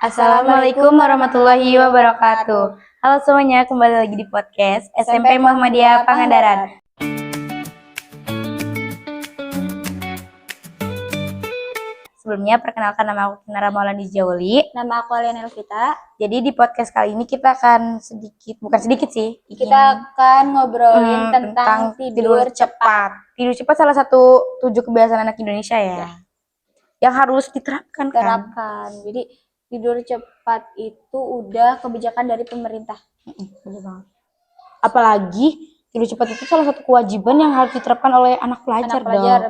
Assalamualaikum warahmatullahi wabarakatuh. Halo semuanya, kembali lagi di podcast SMP Muhammadiyah Pangandaran. Sebelumnya perkenalkan, nama aku Kinara Maulani Jauli. Nama aku Aliana Elvita. Jadi di podcast kali ini kita akan Kita akan ngobrolin tentang tidur cepat. Tidur cepat salah satu 7 kebiasaan anak Indonesia ya. Yang harus diterapkan kan. Jadi tidur cepat itu udah kebijakan dari pemerintah. Bener banget. Apalagi tidur cepat itu salah satu kewajiban yang harus diterapkan oleh anak pelajar.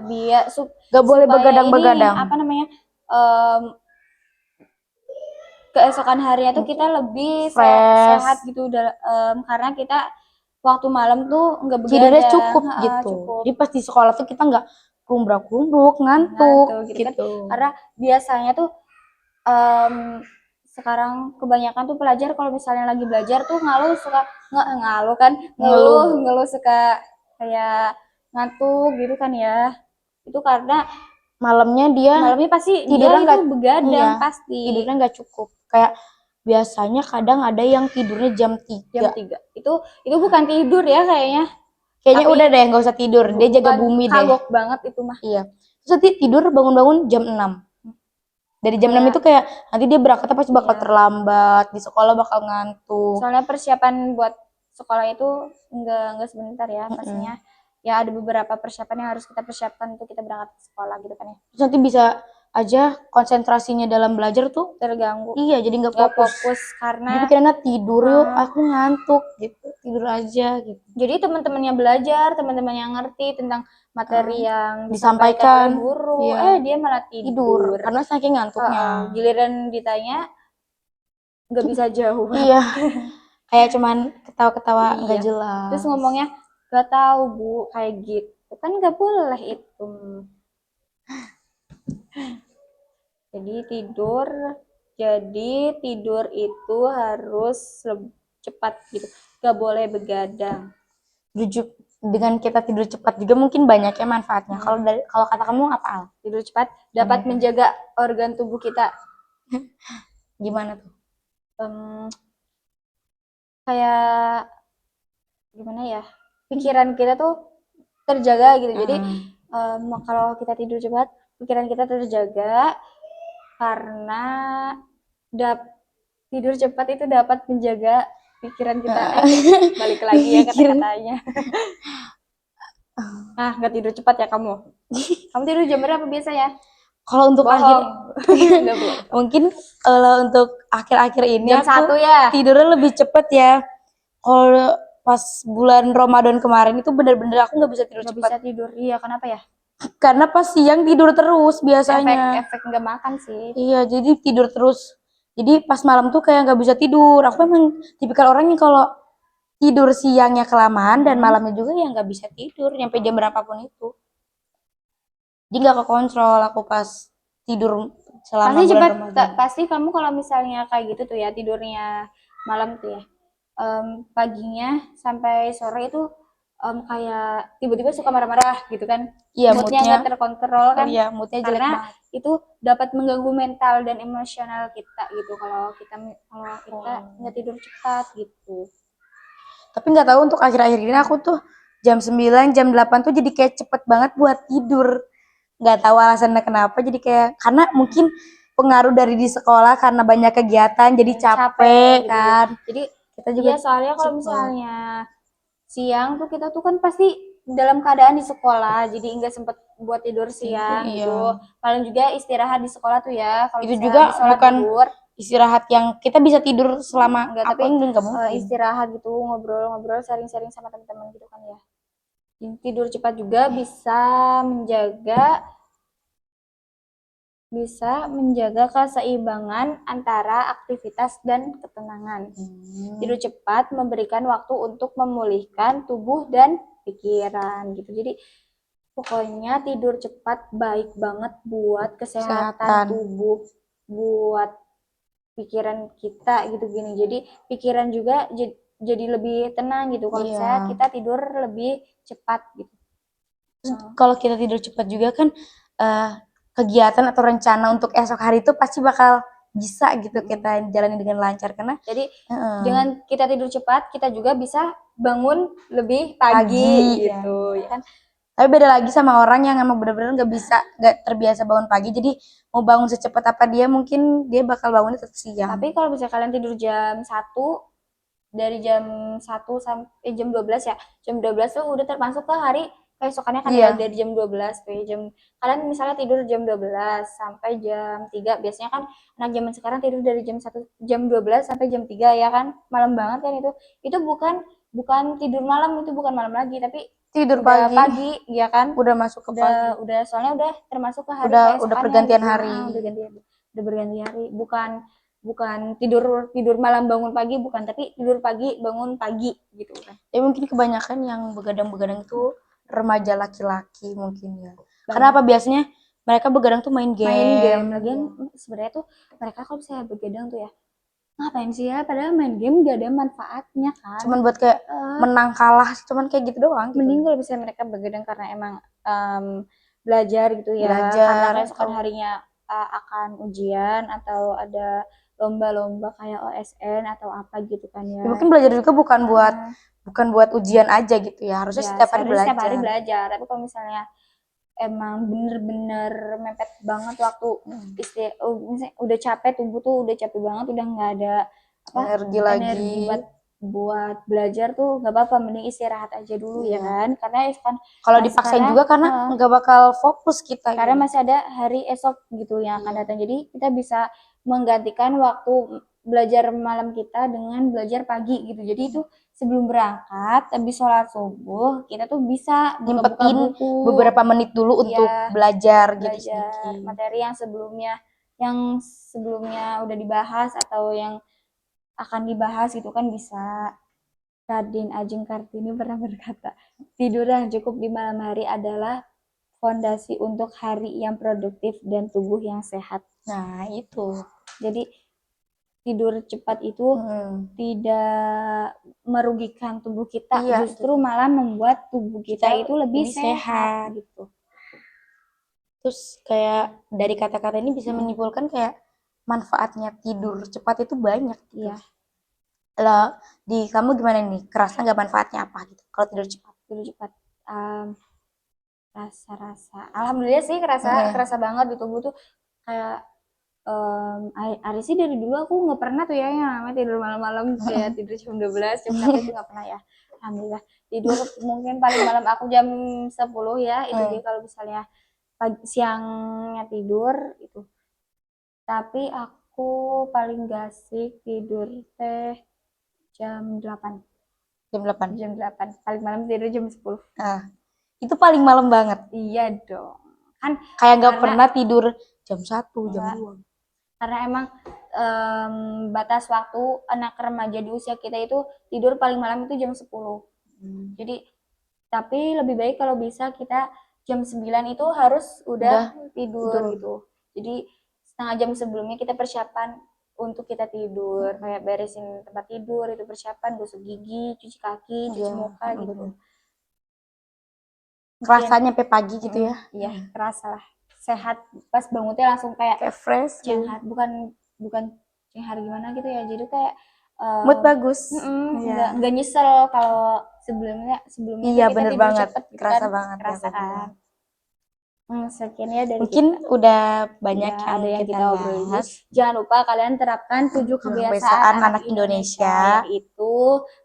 Biar gak boleh begadang-begadang. Keesokan harinya tuh kita lebih sehat gitu, karena kita waktu malam tuh nggak begadang, tidurnya cukup gitu. Jadi pas di sekolah tuh kita nggak kumbrak-kumbruk, ngantuk gitu. Kan. Karena biasanya tuh sekarang kebanyakan tuh pelajar kalau misalnya lagi belajar tuh ngeluh suka kayak ngantuk gitu kan ya. Itu karena malamnya pasti tidurnya nggak begadang, pasti tidurnya nggak cukup. Kayak biasanya kadang ada yang tidurnya jam 3. Itu bukan tidur ya kayaknya. Kayaknya udah deh nggak usah tidur, dia jaga bumi deh. Kagok banget itu mah. Iya. Terus nanti tidur bangun-bangun jam 6. Dari jam 6 itu kayak nanti dia berangkatnya pasti bakal terlambat, di sekolah bakal ngantuk. Soalnya persiapan buat sekolah itu enggak sebentar ya, pastinya. Ya ada beberapa persiapan yang harus kita persiapkan untuk kita berangkat ke sekolah gitu kan ya. Terus nanti bisa aja konsentrasinya dalam belajar tuh terganggu. Iya, jadi nggak fokus karena jadi pikirannya tidur yuk, aku ngantuk gitu, tidur aja gitu. Jadi teman-temannya belajar, teman-teman yang ngerti tentang materi yang disampaikan oleh guru, dia malah tidur karena saking ngantuknya. Giliran ditanya nggak bisa jawab. Iya. Kayak cuman ketawa-ketawa nggak jelas. Terus ngomongnya nggak tahu Bu, kayak gitu kan nggak boleh itu. Jadi tidur itu harus cepat gitu, nggak boleh begadang. Dengan kita tidur cepat juga mungkin banyaknya manfaatnya. Kalau kata kamu apa, Al? Tidur cepat dapat menjaga organ tubuh kita. Gimana tuh? Kayak gimana ya? Pikiran kita tuh terjaga gitu. Jadi kalau kita tidur cepat, pikiran kita terjaga karena tidur cepat itu dapat menjaga pikiran kita. Balik lagi ya kata-katanya. Nggak tidur cepat ya kamu? Kamu tidur jam berapa biasanya? Kalau untuk mungkin untuk akhir-akhir ini jam 1 ya. Tidurnya lebih cepet ya. Kalau pas bulan Ramadan kemarin itu bener-bener aku nggak bisa tidur cepat. Nggak bisa tidur, iya kenapa ya? Karena pas siang tidur terus biasanya. Efek nggak makan sih. Iya, jadi tidur terus. Jadi pas malam tuh kayak nggak bisa tidur. Aku memang tipikal orang yang kalau tidur siangnya kelamaan dan malamnya juga ya nggak bisa tidur nyampe jam berapapun itu. Jadi nggak kekontrol aku pas tidur selama bulan Ramadan. Pasti kamu kalau misalnya kayak gitu tuh ya, tidurnya malam tuh ya, paginya sampai sore itu kayak tiba-tiba suka marah-marah gitu kan. Iya, moodnya nggak terkontrol kan. Iya, moodnya jelek karena banget. itu dapat mengganggu mental dan emosional kita gitu kalau kita nggak tidur cepat gitu. Tapi nggak tahu untuk akhir-akhir ini aku tuh jam 9, jam 8 tuh jadi kayak cepet banget buat tidur. Nggak tahu alasannya kenapa, jadi kayak karena mungkin pengaruh dari di sekolah karena banyak kegiatan jadi capek kan. Jadi kita juga soalnya kalau misalnya siang tuh kita tuh kan pasti dalam keadaan di sekolah, jadi nggak sempet buat tidur siang gitu. Paling juga istirahat di sekolah tuh ya. Kalau itu juga bukan istirahat yang kita bisa tidur selama tapi istirahat gitu, ngobrol-ngobrol, sharing-sharing sama teman-teman gitu kan ya. Tidur cepat juga bisa menjaga keseimbangan antara aktivitas dan ketenangan. Tidur cepat memberikan waktu untuk memulihkan tubuh dan pikiran gitu. Jadi pokoknya tidur cepat baik banget buat kesehatan tubuh, buat pikiran kita gitu gini. Jadi pikiran juga jadi lebih tenang gitu kalau misalnya kita tidur lebih cepat gitu. Kalau kita tidur cepat juga kan kegiatan atau rencana untuk esok hari itu pasti bakal bisa gitu kita jalani dengan lancar karena Jadi heeh, dengan kita tidur cepat, kita juga bisa bangun lebih pagi, pagi ya. gitu, ya kan? Tapi beda lagi sama orang yang emang bener-bener nggak terbiasa bangun pagi, jadi mau bangun secepat apa dia mungkin dia bakal bangunnya tetap siang. Tapi kalau misalnya kalian tidur jam 1, dari jam 1 sampai jam 12 ya, jam 12 tuh udah termasuk ke hari keesokannya kan Iya. ya, dari jam 12 ke kalian misalnya tidur jam 12 sampai jam 3, biasanya kan anak zaman sekarang tidur dari jam 12 sampai jam 3 ya kan, malam banget kan itu bukan bukan tidur malam, itu bukan malam lagi, tapi Tidur udah pagi, pagi ya kan, udah masuk ke pagi, udah soalnya udah termasuk ke hari udah keesokannya pergantian gitu. hari. Udah berganti hari, bukan bukan tidur tidur malam bangun pagi, bukan, tapi tidur pagi bangun pagi gitu kan. Ya mungkin kebanyakan yang begadang-begadang itu remaja laki-laki mungkin ya. Banyak. Karena apa biasanya mereka begadang tuh main game. Lagian sebenarnya tuh mereka kalau misalnya begadang tuh ya, ngapain sih ya, padahal main game gak ada manfaatnya kan. Cuman buat kayak menang kalah, cuman kayak gitu doang gitu. Mending kalau misalnya mereka begadang karena emang belajar gitu ya, Belajar, karena keesokan harinya akan ujian atau ada lomba-lomba kayak OSN atau apa gitu kan ya. Ya mungkin belajar juga bukan buat ujian aja gitu ya. Harusnya Ya, setiap hari seharusnya belajar. setiap hari belajar, tapi kalau misalnya emang bener-bener mepet banget waktu misalnya udah capek, tubuh tuh udah capek banget, udah nggak ada Energi energi lagi. buat belajar tuh nggak apa-apa, mending istirahat aja dulu ya kan, karena kan Kalau dipaksain juga karena nggak bakal fokus kita. karena gitu. masih ada hari esok gitu yang akan datang, jadi kita bisa menggantikan waktu belajar malam kita dengan belajar pagi gitu. Jadi itu sebelum berangkat habis sholat subuh kita tuh bisa buka-buka Nyempetin buku beberapa menit dulu untuk belajar gitu sedikit. materi yang sebelumnya udah dibahas atau yang akan dibahas gitu kan bisa. Raden Ajeng Kartini pernah berkata, tidur yang cukup di malam hari adalah fondasi untuk hari yang produktif dan tubuh yang sehat. Nah, itu. Jadi tidur cepat itu tidak merugikan tubuh kita, Iya, justru malah membuat tubuh kita itu lebih sehat gitu. Terus kayak dari kata-kata ini bisa menyimpulkan kayak manfaatnya tidur cepat itu banyak. Iya. Lah, di kamu gimana nih? Kerasa nggak manfaatnya apa gitu kalau tidur cepat? Tidur cepat. Rasa-rasa. Alhamdulillah sih kerasa banget di tubuh tuh kayak Ari sih dari dulu aku nggak pernah tuh ya yang namanya tidur malam-malam kayak tidur jam 12 jam 1 itu nggak pernah ya. Alhamdulillah tidur mungkin paling malam aku jam 10 ya, itu dia kalau misalnya siangnya tidur itu. Tapi aku paling gak asik tidur teh jam 8. Jam 8. Paling malam tidur jam 10. Itu paling malam banget. Iya dong. Kan kayak nggak pernah tidur jam 1, jam 2. Karena emang batas waktu anak remaja di usia kita itu tidur paling malam itu jam 10. Jadi tapi lebih baik kalau bisa kita jam 9 itu harus udah tidur gitu. Jadi setengah jam sebelumnya kita persiapan untuk kita tidur, kayak beresin tempat tidur, itu persiapan, gosok gigi, cuci kaki, cuci muka gitu. Kerasanya sampai pagi gitu ya. Iya, kerasa lah. Sehat, pas bangunnya langsung kayak fresh, cenghar, bukan cenghar gimana gitu ya, jadi kayak mood bagus. nggak nyesel kalau sebelumnya Iya, kita bener tidur banget. cepet gitu Kerasa kan, banget. kerasa kan. Sekian ya dari Mungkin kita. udah banyak ada yang kita obrolin. bahas. Jangan lupa kalian terapkan 7 kebiasaan anak Indonesia, yaitu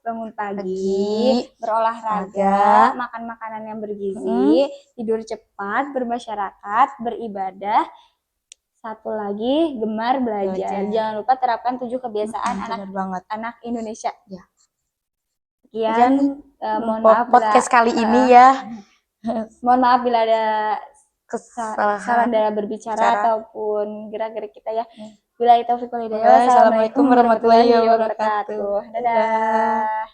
bangun pagi, berolahraga, makan makanan yang bergizi, tidur cepat, bermasyarakat, beribadah. Satu lagi, gemar belajar. Jangan lupa terapkan 7 kebiasaan anak Indonesia. Ya. Sekian, mohon maaf podcast kali ini ya. Mohon maaf bila ada kesalahan salah dalam berbicara ataupun gerak-gerik kita ya. Bila itu Assalamualaikum warahmatullahi wabarakatuh. Dadah.